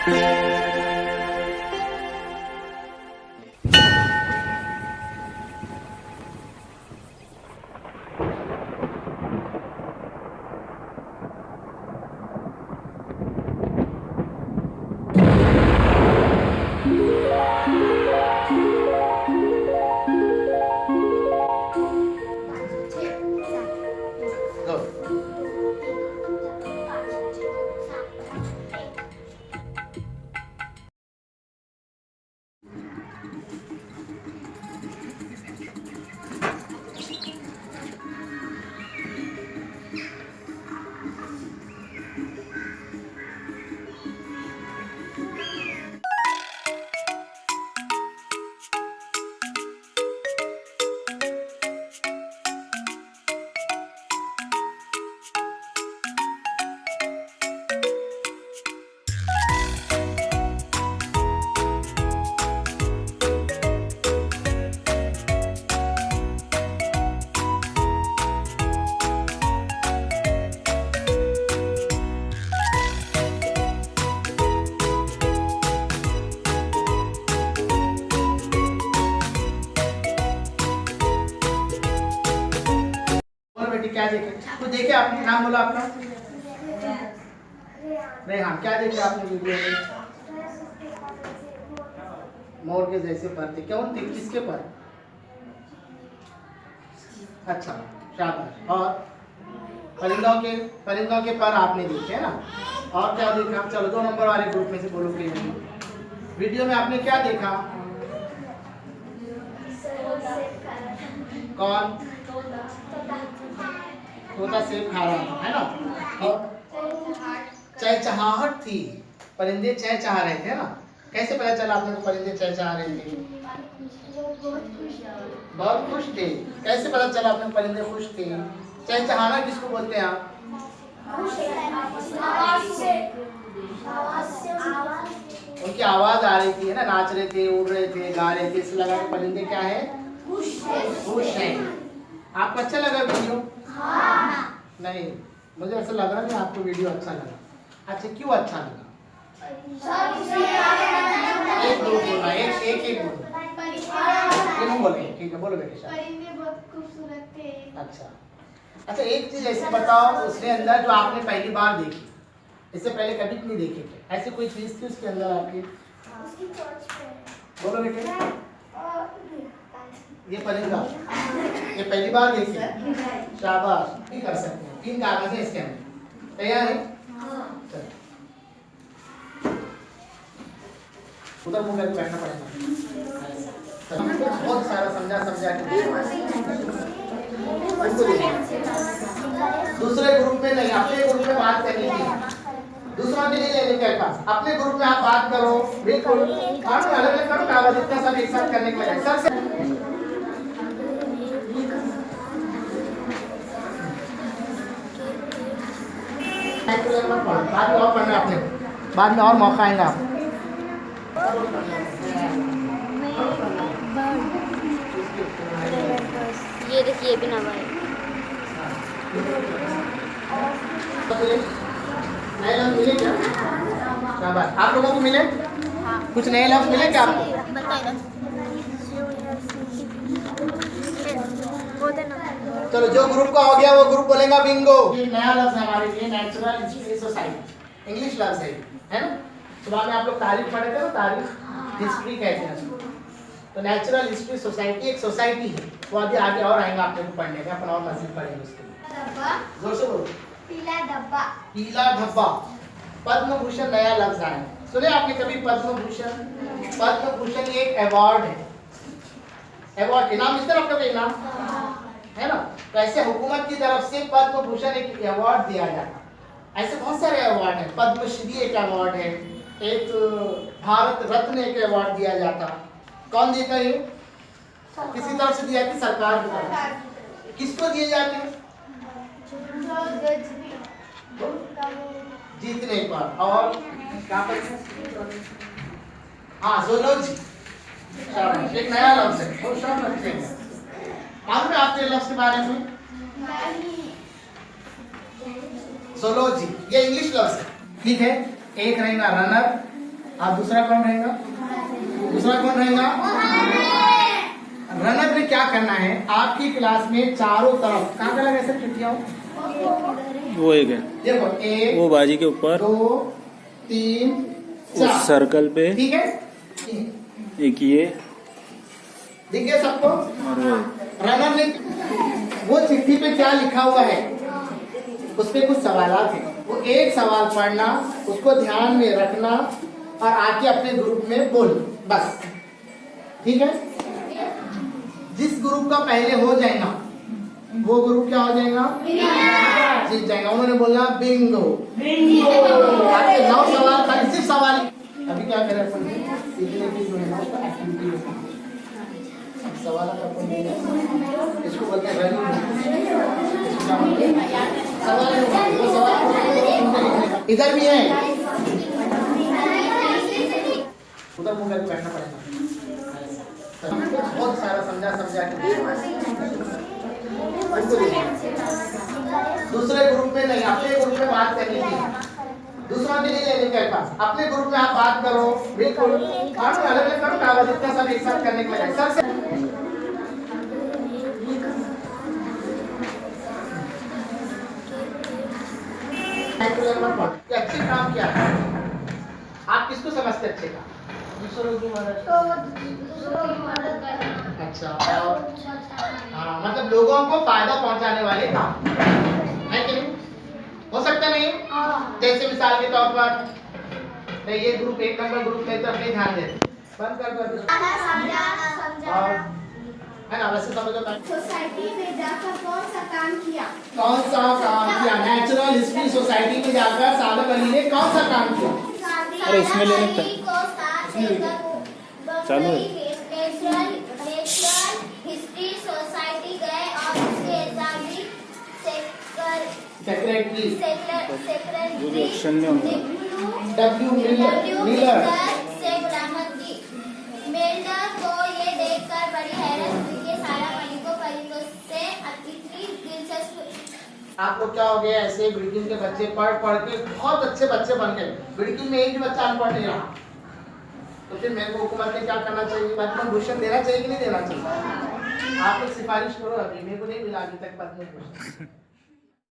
क्या देखे? कुछ देखे आपने? नाम बोला अपना? रेहान। क्या देखे आपने वीडियो में? मोर के जैसे पर थे। कौन थे? किसके पर? अच्छा, शाबाश। और परिंदों के पर आपने देखे है ना? और क्या देखा? चलो 2 नंबर वाले ग्रुप में से बोलो कि वीडियो में आपने क्या देखा? कौन? तोता सेब खा रहा था, है ना? और चहचहाहट थी, परिंदे चहचहा रहे थे ना? कैसे पता चला आपने को परिंदे चहचहा रहे थे? बहुत खुश थे। कैसे पता चला आपने परिंदे खुश थे? चहचहाना किसको बोलते हैं आप? उनकी आवाज आ रही थी, है ना? नाच रहे थे, उड़ रहे थे, गा रहे थे, इससे लगा कि परिंदे क्या है? खुश हैं। आपको अच्छा लगा वीडियो? नहीं, मुझे ऐसा लग रहा नहीं आपको वीडियो अच्छा लगा। अच्छा, क्यों अच्छा लगा? एक दो बोलना, एक बोलना। तीनों बोले, ठीक है, बोलो बेटा। परिंदे बहुत खूबसूरत थे। अच्छा, एक चीज ऐसी बताओ उसके अंदर जो आपने पहली बार देखी, इससे पहले कभी नहीं देखे थे, ऐसी कोई चीज थी उसके अंदर आपकी? बोलो बेटे। ये परिंदा ये पहली बार देखे? शाबाश, नहीं कर सकते हैं। 3 कागज है इसके अंदर। तैयार है? उधर मुंह करके बैठना पड़ेगा। बहुत सारा समझा के दूसरे ग्रुप में नहीं, अपने ग्रुप में बात करनी थी। दूसरा के लिए लेने के पास अपने ग्रुप में आप बात करो। बिल्कुल अलग-अलग करो कागज, इतना सब एक साथ करने के बजाय सबसे बाद में और पढ़ना आपने, बाद में और मौका आएगा आप। ये देखिए बिना भाई नए लफ्ज मिले क्या? शाबाश, आप लोगों को मिले? कुछ नए लफ्ज मिले क्या आपको? चलो, जो ग्रुप का हो गया वो ग्रुप बोलेगा बिंगो। ये नया लफ्ज है हमारे लिए, नेचुरल हिस्ट्री सोसाइटी, इंग्लिश लफ्ज है ना? सुबह में आप लोग तारीख पढ़े थे ना, तारीख हिस्ट्री कहते हैं उसको। तो नेचुरल हिस्ट्री सोसाइटी एक सोसाइटी है, वो अभी आगे और आएगा आपको पढ़ने का, अपन और मजीद पढ़ेंगे उसके लिए। जोर से बोलो। पीला डब्बा। पीला धब्बा, पद्म भूषण नया लफ्ज आया। सुने आपने कभी पद्म भूषण? पद्म भूषण एक अवार्ड है, अवार्ड इनाम मिलता है आप लोग को, इनाम है ना? तो ऐसे हुकूमत की तरफ से पद्म भूषण एक अवार्ड दिया जाता। ऐसे बहुत सारे अवार्ड हैं, पद्मश्री एक अवार्ड है, एक भारत रत्न एक अवार्ड दिया जाता। कौन देता है? किसी तरफ से दिया जाती, सरकार की तरफ। किसको दिए जाते हैं? जीतने पर। और कहाँ पर? हाँ, ज़ूलॉजी। एक नया लफ्ज है, बहुत शानदार लफ्ज है। मालूम है आपके लफ्ज के बारे में? ज़ूलॉजी, ये इंग्लिश लफ्ज है, ठीक है? एक रहेगा रनर, अब दूसरा कौन रहेगा? दूसरा कौन रहेगा? रनर में क्या करना है, आपकी क्लास में चारों तरफ कहाँ कहाँ लगा सब चिट्ठियाँ? वो एक है, देखो एक, वो बाजी के ऊपर, 2 3 उस 4, सर्कल पे ठीक है? एक ये दिख गया सबको? और वो रनर ने वो चिट्ठी पे क्या लिखा हुआ है, उस पे कुछ सवालात है, वो एक सवाल पढ़ना, उसको ध्यान में रखना और आके अपने ग्रुप में बोल, बस। ठीक है? जिस ग्रुप का पहले हो जाएगा वो ग्रुप क्या हो जाएगा? जीत जाएगा। उन्होंने बोला बिंगो। आपके 9 सवाल था, सिर्फ सवाल। अभी क्या करें अपन सीखने की जो है ना उसका एक्टिविटी है, सवाल का अपन इसको बोलते हैं सवाल। इधर भी है, उधर मुंह करके बैठना पड़ेगा। बहुत सारा समझा के दूसरे ग्रुप में नहीं, अपने ग्रुप में बात करनी थी, दूसरों के नहीं लेने के पास, अपने ग्रुप में आप बात करो। बिल्कुल अलग अलग करो, कागज इतना सब एक साथ करने के लिए सर से अच्छे काम किया है। आप किसको समझते अच्छे काम? दूसरों की मदद। अच्छा, और हाँ, मतलब लोगों को फायदा पहुंचाने वाले काम है कि नहीं? हो सकता नहीं? जैसे मिसाल के तौर पर नहीं, ये ग्रुप 1 नंबर ग्रुप में तरफ नहीं ध्यान देते, बंद कर दो। और है ना, वैसे समझो सोसाइटी में जाकर कौन सा काम किया? कौन सा काम किया? नेचुरल हिस्ट्री सोसाइटी में जाकर सादत अली ने कौन सा काम किया? अरे इसमें ले लेते चालू है। नेचुरल हिस्ट्री सोसाइटी गए और उसके एग्जाम भी सेक्रेटरी जो भी ऑप्शन में होगा डब्ल्यू मिलर से मुलाकात की। मिलर को ये देखकर बड़ी हैरत हुई कि सारा मणि को परिंदों से अतिथि दिलचस्प। आप लोग क्या हो गए, ऐसे बिल्डिंग के बच्चे पढ़ के बहुत अच्छे बच्चे बन गए, बिल्डिंग में एक भी बच्चा अनपढ़ नहीं रहा, तो फिर मेरे को हुकूमत ने क्या करना चाहिए? पद्म भूषण देना चाहिए कि नहीं देना चाहिए? आप लोग सिफारिश करो, अभी मेरे को नहीं मिला अभी तक पद्म भूषण।